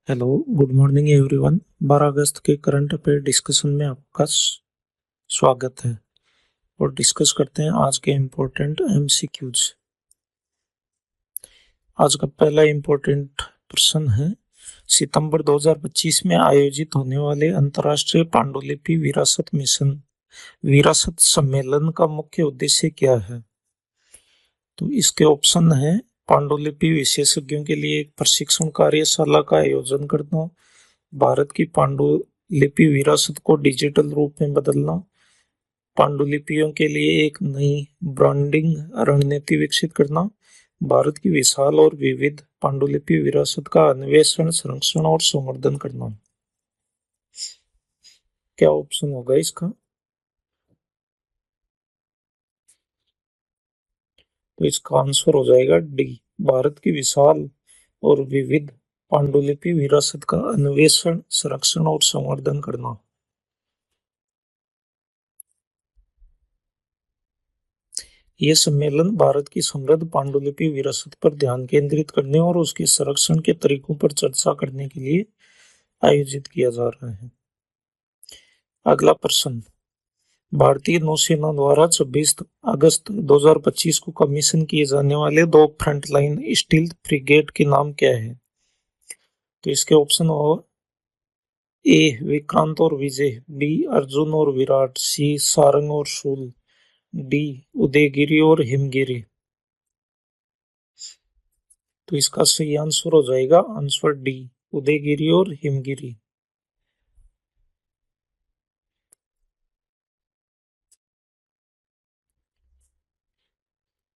Hello, good morning everyone. 12 अगस्त के current affair discussion में आपका स्वागत है और डिस्कस करते हैं आज के इम्पोर्टेंट एमसीक्यूज। आज का पहला इम्पोर्टेंट प्रश्न है, सितंबर 2025 में आयोजित होने वाले अंतर्राष्ट्रीय पांडुलिपि विरासत सम्मेलन का मुख्य उद्देश्य क्या है? तो इसके ऑप्शन है, पांडुलिपि विशेषज्ञों के लिए एक प्रशिक्षण कार्यशाला का आयोजन करना, भारत की पांडुलिपि विरासत को डिजिटल रूप में बदलना, पांडुलिपियों के लिए एक नई ब्रांडिंग रणनीति विकसित करना, भारत की विशाल और विविध पांडुलिपि विरासत का अन्वेषण, संरक्षण और संवर्धन करना। क्या ऑप्शन होगा इसका? तो इसका आंसर हो जाएगा डी, भारत की विशाल और विविध पांडुलिपि विरासत का अन्वेषण, संरक्षण और संवर्धन करना। यह सम्मेलन भारत की समृद्ध पांडुलिपि विरासत पर ध्यान केंद्रित करने और उसके संरक्षण के तरीकों पर चर्चा करने के लिए आयोजित किया जा रहा है। अगला प्रश्न, भारतीय नौसेना द्वारा 26 अगस्त 2025 को कमीशन किए जाने वाले 2 फ्रंटलाइन स्टील्थ फ्रिगेट के नाम क्या है? तो इसके ऑप्शन हो, ए विक्रांत और विजय, बी अर्जुन और विराट, सी सारंग और शूल, डी उदयगिरी और हिमगिरी। तो इसका सही आंसर हो जाएगा आंसर डी, उदयगिरी और हिमगिरी।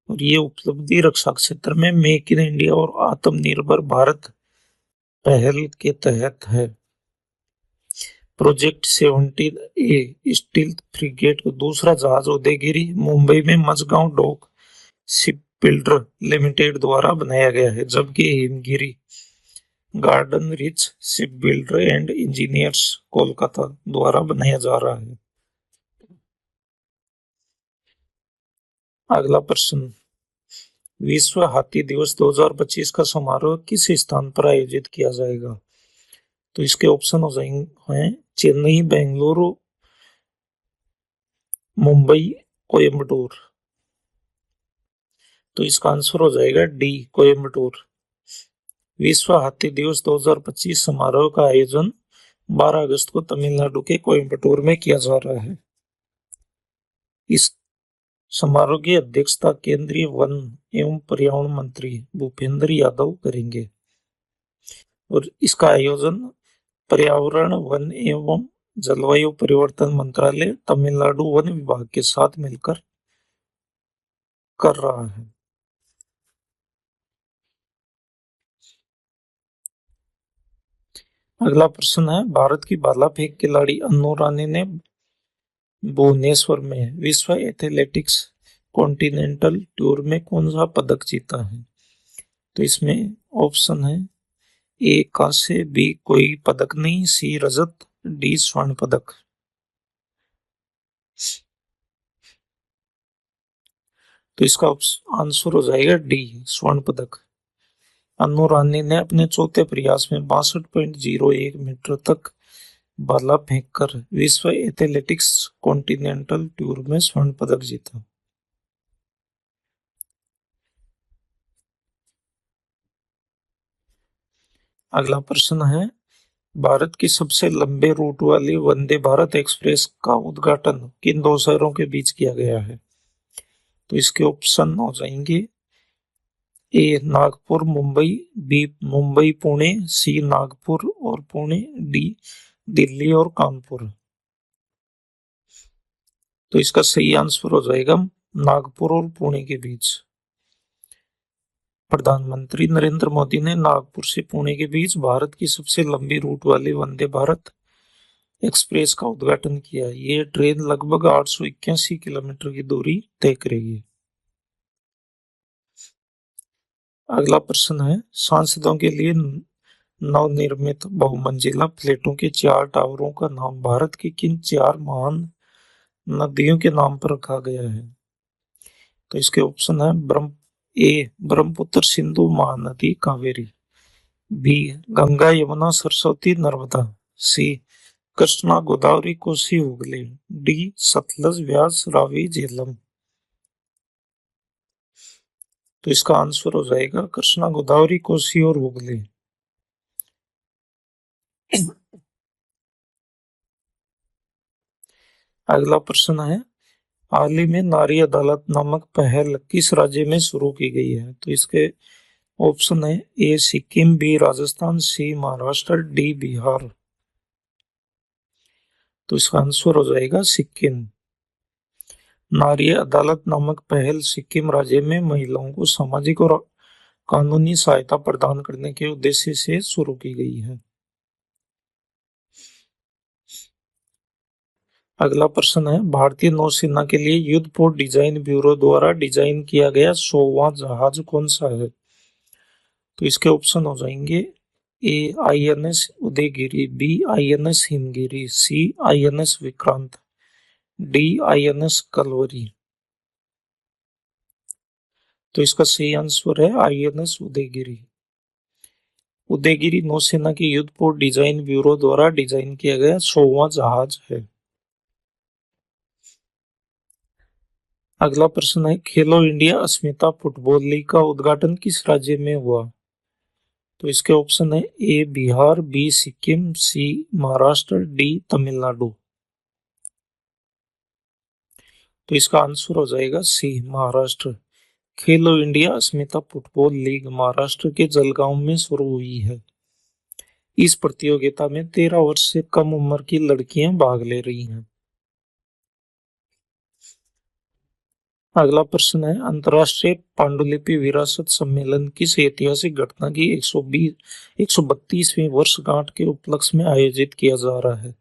और ये उपलब्धि रक्षा क्षेत्र में मेक इन इंडिया और आत्मनिर्भर भारत पहल के तहत है। प्रोजेक्ट 17 ए स्टील्थ फ्रिगेट का दूसरा जहाज उदयगिरी मुंबई में Mazagon dock ship builder limited द्वारा बनाया गया है, जबकि Himgiri garden reach ship builder and engineers Kolkata द्वारा बनाया जा रहा है। अगला प्रश्न, विश्व हाथी दिवस 2025 का समारोह किस स्थान पर आयोजित किया जाएगा? तो इसके ऑप्शन हो जाएंगे चेन्नई, बेंगलुरु, मुंबई, कोयम्बटूर। तो इसका आंसर हो जाएगा डी, कोयम्बटूर। विश्व हाथी दिवस 2025 समारोह का आयोजन 12 अगस्त को तमिलनाडु के कोयम्बटूर में किया जा रहा है। इस समारोह की अध्यक्षता केंद्रीय वन एवं पर्यावरण मंत्री भूपेंद्र यादव करेंगे और इसका आयोजन पर्यावरण, वन एवं जलवायु परिवर्तन मंत्रालय, तमिलनाडु वन विभाग के साथ मिलकर कर रहा है। अगला प्रश्न है, भारत की भाला फेंक खिलाड़ी अन्नू रानी ने भुवनेश्वर में विश्व एथलेटिक्स कॉन्टिनेंटल टूर में कौन सा पदक जीता है? तो इसमें ऑप्शन है, ए कांस्य, बी कोई पदक नहीं, सी रजत, डी स्वर्ण पदक। तो इसका आंसर हो जाएगा डी, स्वर्ण पदक। अन्नू रानी ने अपने चौथे प्रयास में 62.01 मीटर तक भाला फेंककर विश्व एथलेटिक्स कॉन्टिनेंटल टूर में स्वर्ण पदक जीता। अगला प्रश्न है, भारत की सबसे लंबे रूट वाली वंदे भारत एक्सप्रेस का उद्घाटन किन 2 शहरों के बीच किया गया है? तो इसके ऑप्शन हो जाएंगे, ए नागपुर मुंबई, बी मुंबई पुणे, सी नागपुर और पुणे, डी दिल्ली और कानपुर। तो इसका सही आंसर हो जाएगा नागपुर और पुणे के बीच। प्रधानमंत्री नरेंद्र मोदी ने नागपुर से पुणे के बीच भारत की सबसे लंबी रूट वाली वंदे भारत एक्सप्रेस का उद्घाटन किया। ये ट्रेन लगभग 881 किलोमीटर की दूरी तय करेगी। अगला प्रश्न है, सांसदों के लिए नवनिर्मित बहुमंजिला फ्लैटों के 4 टावरों का नाम भारत की किन 4 महान नदियों के नाम पर रखा गया है? तो इसके ऑप्शन है, ए ब्रह्मपुत्र, सिंधु, महानदी, कावेरी। बी गंगा यमुना सरस्वती नर्मदा, सी कृष्णा गोदावरी कोसी हुगली, डी सतलज व्यास रावी झेलम। तो इसका आंसर हो जाएगा कृष्णा गोदावरी कोसी और हुगली। अगला प्रश्न है, हाल ही में नारी अदालत नामक पहल किस राज्य में शुरू की गई है? तो इसके ऑप्शन है, ए सिक्किम, बी राजस्थान, सी महाराष्ट्र, डी बिहार। तो इसका आंसर हो जाएगा सिक्किम। नारी अदालत नामक पहल सिक्किम राज्य में महिलाओं को सामाजिक और कानूनी सहायता प्रदान करने के उद्देश्य से शुरू की गई है। अगला प्रश्न है, भारतीय नौसेना के लिए युद्धपोत डिजाइन ब्यूरो द्वारा डिजाइन किया गया 100वां जहाज कौन सा है? तो इसके ऑप्शन हो जाएंगे, A INS Udaygiri, B INS Himgiri, C INS Vikrant, D INS Kalvari. तो इसका सही आंसर है आईएनएस उदयगिरी। उदयगिरी नौसेना के युद्धपोत डिजाइन ब्यूरो द्वारा डिजाइन किया गया 100वां जहाज है। अगला प्रश्न है, खेलो इंडिया अस्मिता फुटबॉल लीग का उद्घाटन किस राज्य में हुआ? तो इसके ऑप्शन है, ए बिहार, बी सिक्किम, सी महाराष्ट्र, डी तमिलनाडु। तो इसका आंसर हो जाएगा सी महाराष्ट्र। खेलो इंडिया अस्मिता फुटबॉल लीग महाराष्ट्र के जलगांव में शुरू हुई है। इस प्रतियोगिता में 13 वर्ष से कम उम्र की लड़कियां भाग ले रही हैं। अगला प्रश्न है, अंतर्राष्ट्रीय पांडुलिपि विरासत सम्मेलन किस ऐतिहासिक घटना की 132वीं वर्षगांठ के उपलक्ष्य में आयोजित किया जा रहा है?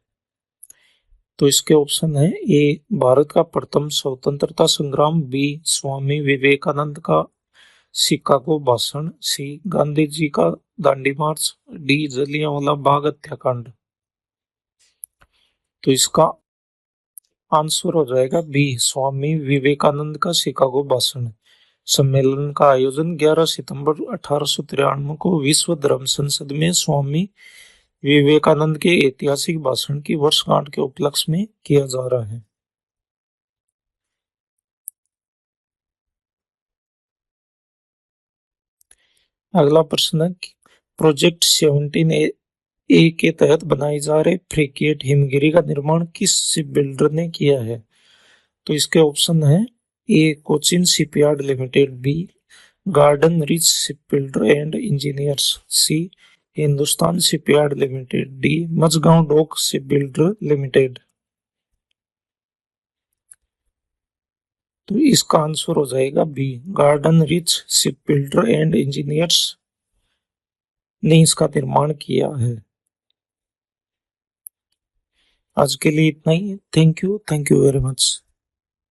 तो इसके ऑप्शन है, ए भारत का प्रथम स्वतंत्रता संग्राम, बी स्वामी विवेकानंद का शिकागो भाषण, सी गांधी जी का दांडी मार्च, डी जलियांवाला बाग हत्याकांड। तो इसका आंसर हो जाएगा बी स्वामी विवेकानंद का शिकागो भाषण। सम्मेलन का आयोजन 11 सितंबर 1893 को विश्व धर्म संसद में स्वामी विवेकानंद के ऐतिहासिक भाषण की वर्षगांठ के उपलक्ष्य में किया जा रहा है। अगला प्रश्न है, प्रोजेक्ट 17 ए के तहत बनाए जा रहे फ्रिगेट हिमगिरी का निर्माण किस शिप बिल्डर ने किया है? तो इसके ऑप्शन है, A Cochin shipyard limited, B garden reach shipbuilder and engineers, C Hindustan shipyard limited, D Mazagaon dock shipbuilder limited. तो इसका आंसर हो जाएगा B garden reach shipbuilder and engineers ने इसका निर्माण किया है। आज के लिए इतना ही। Thank you very much.